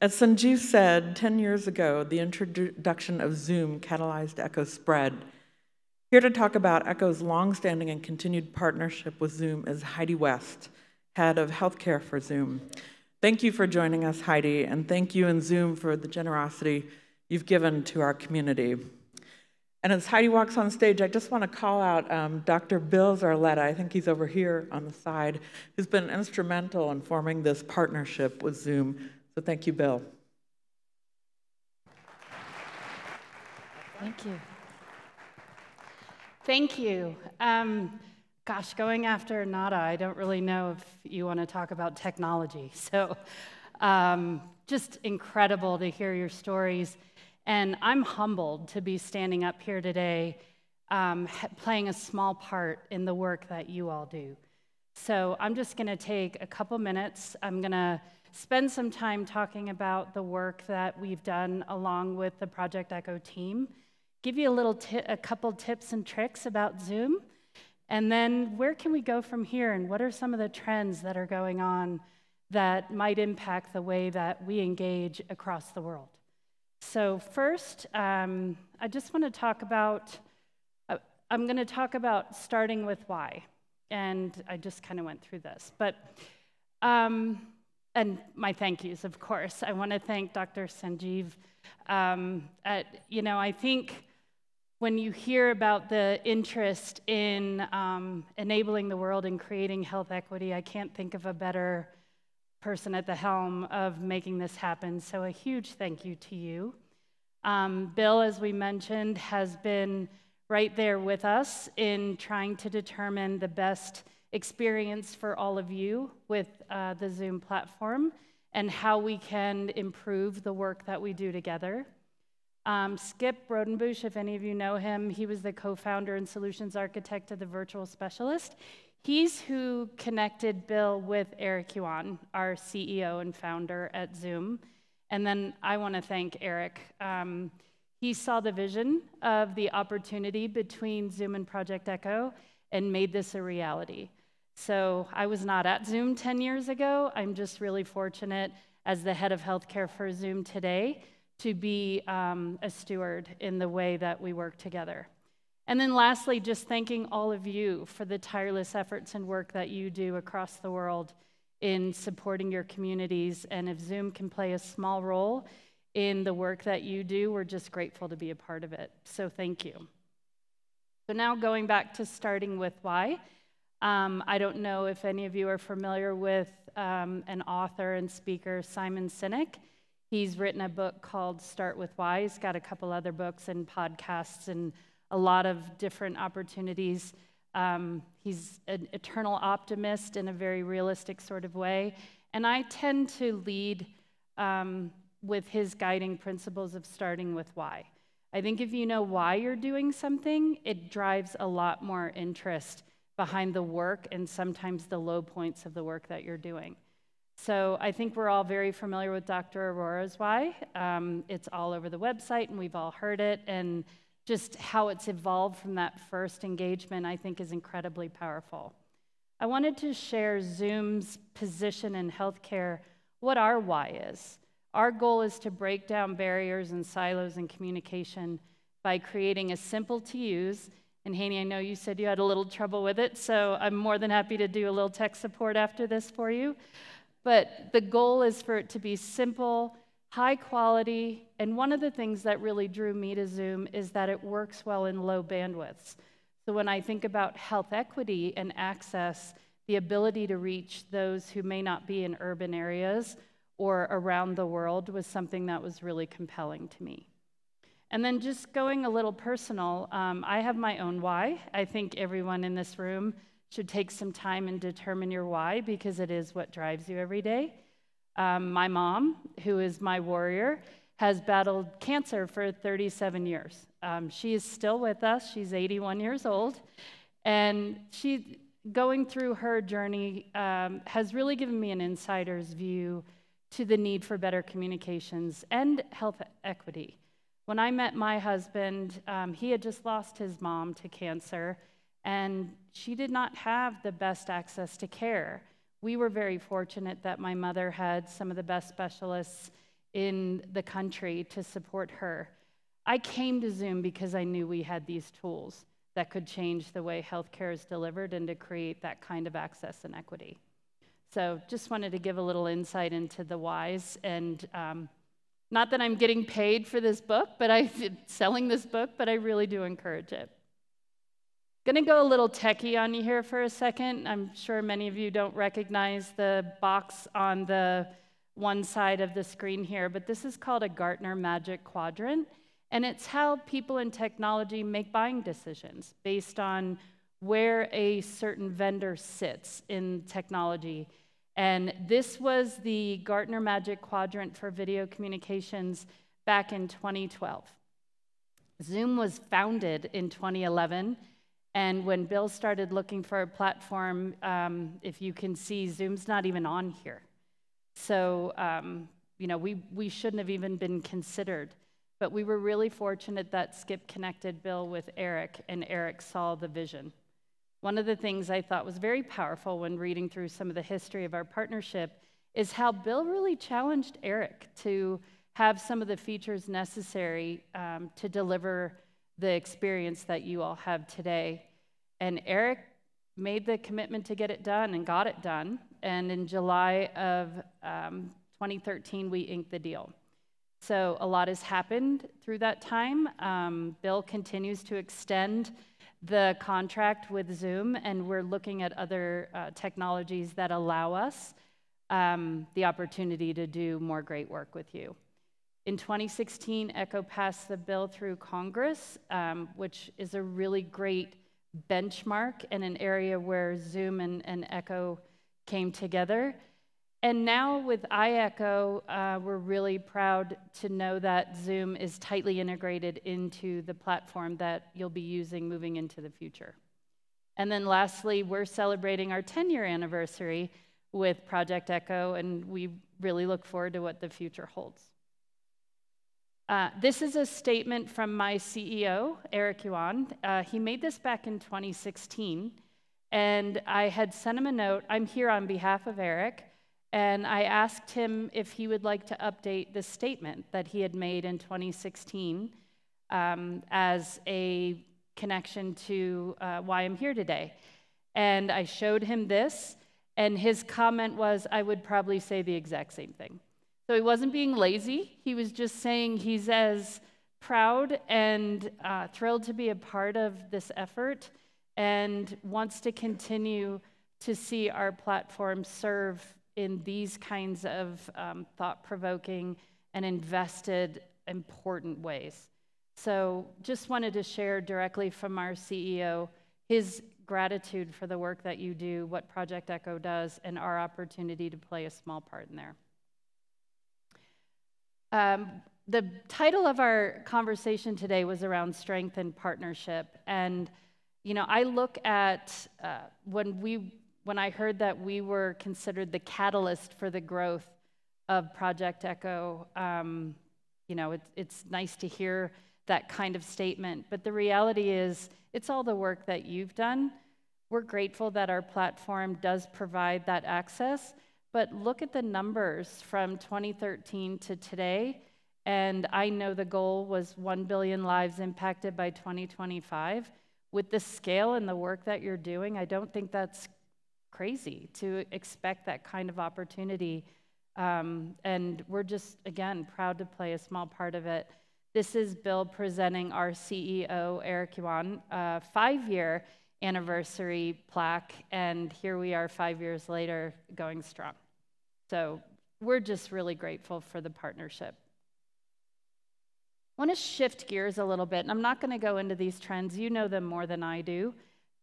As Sanjeev said, 10 years ago, the introduction of Zoom catalyzed ECHO's spread. Here to talk about ECHO's longstanding and continued partnership with Zoom is Heidi West, head of healthcare for Zoom. Thank you for joining us, Heidi, and thank you and Zoom for the generosity you've given to our community. And as Heidi walks on stage, I just want to call out Dr. Bill Zarletta, I think he's over here on the side, who's been instrumental in forming this partnership with Zoom. So thank you, Bill. Thank you. Thank you. Gosh, going after Nada, I don't really know if you want to talk about technology. So just incredible to hear your stories. And I'm humbled to be standing up here today playing a small part in the work that you all do. So I'm just going to take a couple minutes. I'm going to spend some time talking about the work that we've done along with the Project ECHO team, give you a couple tips and tricks about Zoom, and then where can we go from here, and what are some of the trends that are going on that might impact the way that we engage across the world. So first, I just want to talk about, I'm going to talk about starting with why, and I just kind of went through this, but and my thank yous, of course. I want to thank Dr. Sanjeev. I think when you hear about the interest in enabling the world and creating health equity, I can't think of a better person at the helm of making this happen. So a huge thank you to you. Bill, as we mentioned, has been right there with us in trying to determine the best experience for all of you with the Zoom platform and how we can improve the work that we do together. Skip Rodenbush, if any of you know him, he was the co-founder and solutions architect of the Virtual Specialist. He's who connected Bill with Eric Yuan, our CEO and founder at Zoom. And then I want to thank Eric. He saw the vision of the opportunity between Zoom and Project ECHO and made this a reality. So I was not at Zoom 10 years ago. I'm just really fortunate as the head of healthcare for Zoom today to be a steward in the way that we work together. And then lastly, just thanking all of you for the tireless efforts and work that you do across the world in supporting your communities. And if Zoom can play a small role in the work that you do, we're just grateful to be a part of it. So thank you. So now going back to starting with why. I don't know if any of you are familiar with an author and speaker, Simon Sinek. He's written a book called Start With Why. He's got a couple other books and podcasts and a lot of different opportunities. He's an eternal optimist in a very realistic sort of way. And I tend to lead with his guiding principles of starting with why. I think if you know why you're doing something, it drives a lot more interest behind the work and sometimes the low points of the work that you're doing. So I think we're all very familiar with Dr. Aurora's why. It's all over the website and we've all heard it, and just how it's evolved from that first engagement I think is incredibly powerful. I wanted to share Zoom's position in healthcare, what our why is. Our goal is to break down barriers and silos in communication by creating a simple to use, and Heidi, I know you said you had a little trouble with it, so I'm more than happy to do a little tech support after this for you. But the goal is for it to be simple, high quality, and one of the things that really drew me to Zoom is that it works well in low bandwidths. So when I think about health equity and access, the ability to reach those who may not be in urban areas or around the world was something that was really compelling to me. And then just going a little personal, I have my own why. I think everyone in this room should take some time and determine your why, because it is what drives you every day. My mom, who is my warrior, has battled cancer for 37 years. She is still with us. She's 81 years old. And she, going through her journey, has really given me an insider's view to the need for better communications and health equity. When I met my husband, he had just lost his mom to cancer, and she did not have the best access to care. We were very fortunate that my mother had some of the best specialists in the country to support her. I came to Zoom because I knew we had these tools that could change the way healthcare is delivered and to create that kind of access and equity. So just wanted to give a little insight into the whys, and not that I'm getting paid for this book, selling this book, but I really do encourage it. Gonna go a little techie on you here for a second. I'm sure many of you don't recognize the box on the one side of the screen here, but this is called a Gartner Magic Quadrant, and it's how people in technology make buying decisions based on where a certain vendor sits in technology. And this was the Gartner Magic Quadrant for video communications back in 2012. Zoom was founded in 2011, and when Bill started looking for a platform, if you can see, Zoom's not even on here. So, we shouldn't have even been considered. But we were really fortunate that Skip connected Bill with Eric, and Eric saw the vision. One of the things I thought was very powerful when reading through some of the history of our partnership is how Bill really challenged Eric to have some of the features necessary to deliver the experience that you all have today. And Eric made the commitment to get it done and got it done. And in July of 2013, we inked the deal. So a lot has happened through that time. Bill continues to extend the contract with Zoom, and we're looking at other technologies that allow us the opportunity to do more great work with you. In 2016, ECHO passed the bill through Congress, which is a really great benchmark and an area where Zoom and ECHO came together. And now with iECHO, we're really proud to know that Zoom is tightly integrated into the platform that you'll be using moving into the future. And then lastly, we're celebrating our 10-year anniversary with Project ECHO, and we really look forward to what the future holds. This is a statement from my CEO, Eric Yuan. He made this back in 2016, and I had sent him a note. I'm here on behalf of Eric. And I asked him if he would like to update the statement that he had made in 2016 as a connection to why I'm here today. And I showed him this, and his comment was, I would probably say the exact same thing. So he wasn't being lazy. He was just saying he's as proud and thrilled to be a part of this effort and wants to continue to see our platform serve in these kinds of thought-provoking and invested important ways. So just wanted to share directly from our CEO his gratitude for the work that you do, what Project ECHO does, and our opportunity to play a small part in there. The title of our conversation today was around strength and partnership. And, I look at when I heard that we were considered the catalyst for the growth of Project ECHO, it's nice to hear that kind of statement. But the reality is, it's all the work that you've done. We're grateful that our platform does provide that access. But look at the numbers from 2013 to today. And I know the goal was 1 billion lives impacted by 2025. With the scale and the work that you're doing, I don't think that's crazy to expect that kind of opportunity. And we're just, again, proud to play a small part of it. This is Bill presenting our CEO, Eric Yuan, 5-year anniversary plaque, and here we are 5 years later going strong. So we're just really grateful for the partnership. I want to shift gears a little bit, and I'm not going to go into these trends. You know them more than I do,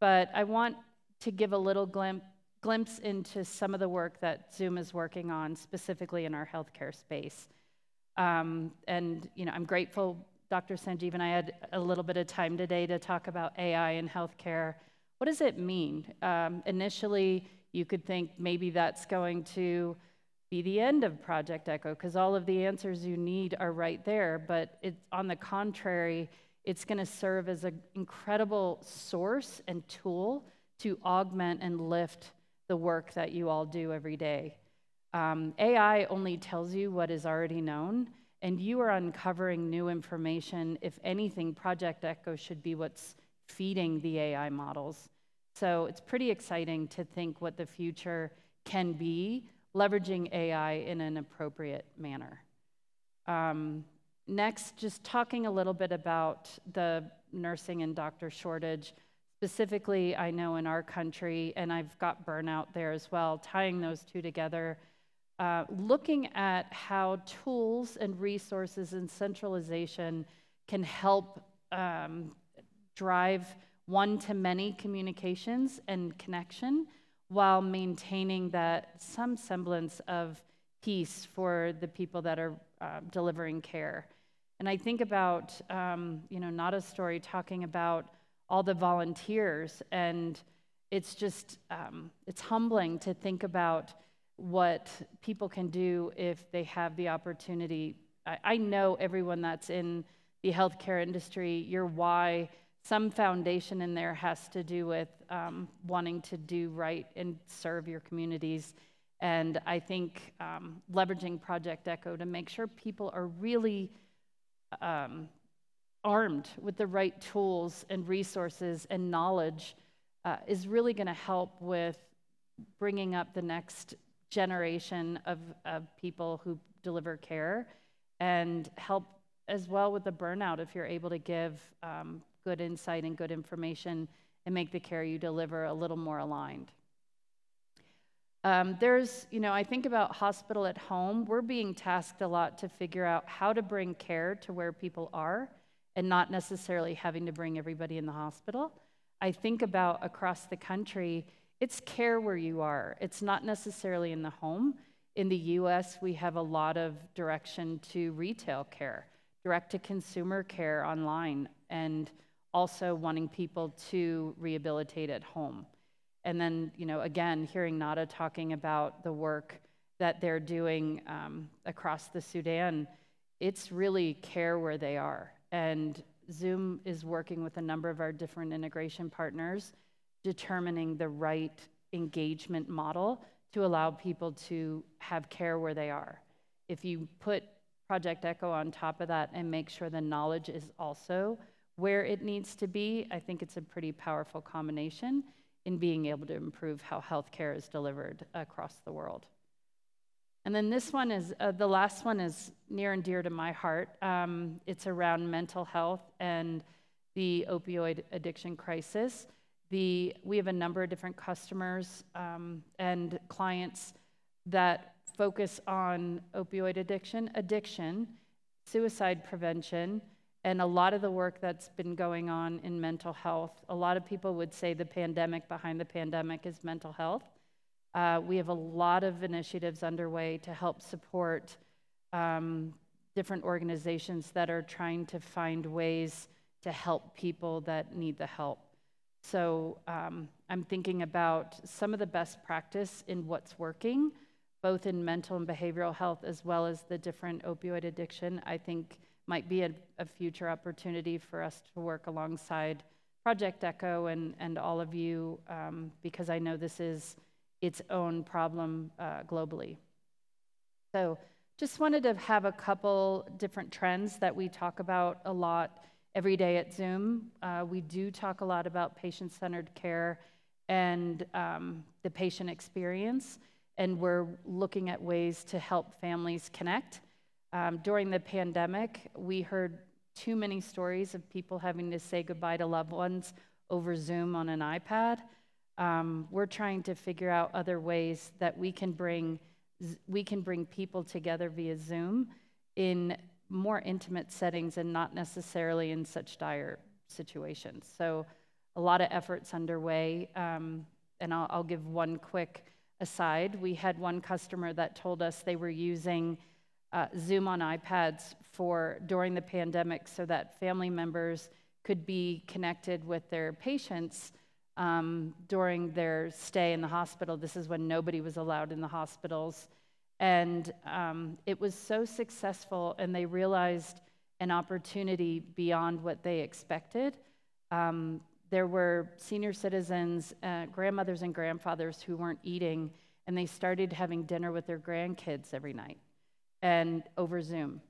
but I want to give a little glimpse into some of the work that Zoom is working on, specifically in our healthcare space. And I'm grateful Dr. Sanjeev and I had a little bit of time today to talk about AI in healthcare. What does it mean? Initially, you could think maybe that's going to be the end of Project ECHO, because all of the answers you need are right there. But on the contrary, it's going to serve as an incredible source and tool to augment and lift the work that you all do every day. AI only tells you what is already known, and you are uncovering new information. If anything, Project ECHO should be what's feeding the AI models. So it's pretty exciting to think what the future can be, leveraging AI in an appropriate manner. Next, just talking a little bit about the nursing and doctor shortage. Specifically, I know in our country, and I've got burnout there as well, tying those two together, looking at how tools and resources and centralization can help drive one-to-many communications and connection while maintaining that some semblance of peace for the people that are delivering care. And I think about, Nada's story talking about all the volunteers, and it's just, it's humbling to think about what people can do if they have the opportunity. I know everyone that's in the healthcare industry, your why, some foundation in there has to do with wanting to do right and serve your communities. And I think leveraging Project ECHO to make sure people are really armed with the right tools and resources and knowledge is really going to help with bringing up the next generation of people who deliver care, and help as well with the burnout if you're able to give good insight and good information and make the care you deliver a little more aligned. I think about hospital at home. We're being tasked a lot to figure out how to bring care to where people are and not necessarily having to bring everybody in the hospital. I think about across the country, it's care where you are. It's not necessarily in the home. In the US, we have a lot of direction to retail care, direct-to-consumer care online, and also wanting people to rehabilitate at home. And then, again, hearing Nada talking about the work that they're doing across the Sudan, it's really care where they are. And Zoom is working with a number of our different integration partners, determining the right engagement model to allow people to have care where they are. If you put Project ECHO on top of that and make sure the knowledge is also where it needs to be, I think it's a pretty powerful combination in being able to improve how healthcare is delivered across the world. And then this one is, the last one is near and dear to my heart. It's around mental health and the opioid addiction crisis. We have a number of different customers and clients that focus on opioid addiction, suicide prevention, and a lot of the work that's been going on in mental health. A lot of people would say the pandemic behind the pandemic is mental health. We have a lot of initiatives underway to help support different organizations that are trying to find ways to help people that need the help. So I'm thinking about some of the best practice in what's working, both in mental and behavioral health, as well as the different opioid addiction. I think might be a future opportunity for us to work alongside Project ECHO and all of you, because I know this is its own problem globally. So just wanted to have a couple different trends that we talk about a lot every day at Zoom. We do talk a lot about patient-centered care and the patient experience, and we're looking at ways to help families connect. During the pandemic, we heard too many stories of people having to say goodbye to loved ones over Zoom on an iPad. We're trying to figure out other ways that we can bring people together via Zoom in more intimate settings and not necessarily in such dire situations. So a lot of efforts underway, and I'll give one quick aside. We had one customer that told us they were using Zoom on iPads during the pandemic so that family members could be connected with their patients during their stay in the hospital. This is when nobody was allowed in the hospitals. And it was so successful, and they realized an opportunity beyond what they expected. there were senior citizens, grandmothers and grandfathers who weren't eating, and they started having dinner with their grandkids every night and over Zoom.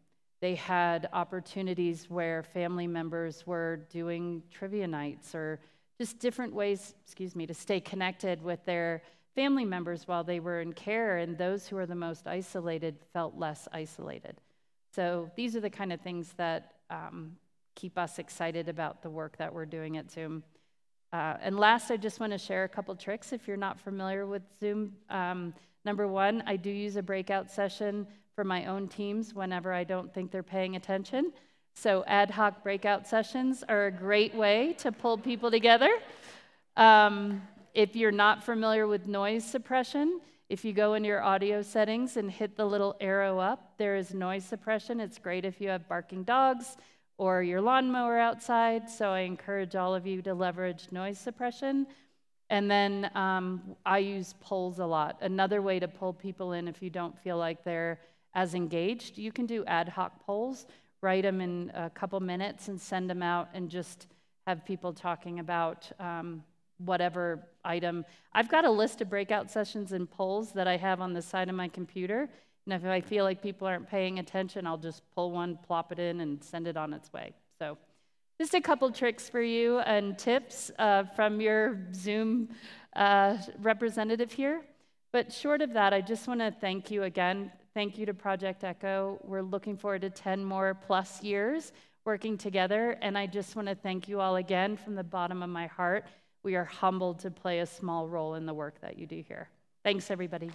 They had opportunities where family members were doing trivia nights or just different ways, to stay connected with their family members while they were in care, and those who are the most isolated felt less isolated. So these are the kind of things that keep us excited about the work that we're doing at Zoom. And last, I just want to share a couple tricks if you're not familiar with Zoom. Number one, I do use a breakout session for my own teams whenever I don't think they're paying attention. So ad hoc breakout sessions are a great way to pull people together. If you're not familiar with noise suppression, if you go into your audio settings and hit the little arrow up, there is noise suppression. It's great if you have barking dogs or your lawnmower outside, so I encourage all of you to leverage noise suppression. And then I use polls a lot. Another way to pull people in if you don't feel like they're as engaged, you can do ad hoc polls, write them in a couple minutes and send them out and just have people talking about whatever item. I've got a list of breakout sessions and polls that I have on the side of my computer, and if I feel like people aren't paying attention, I'll just pull one, plop it in, and send it on its way. So just a couple tricks for you and tips from your Zoom representative here. But short of that, I just want to thank you again. Thank you to Project ECHO. We're looking forward to 10 more plus years working together, and I just want to thank you all again from the bottom of my heart. We are humbled to play a small role in the work that you do here. Thanks, everybody.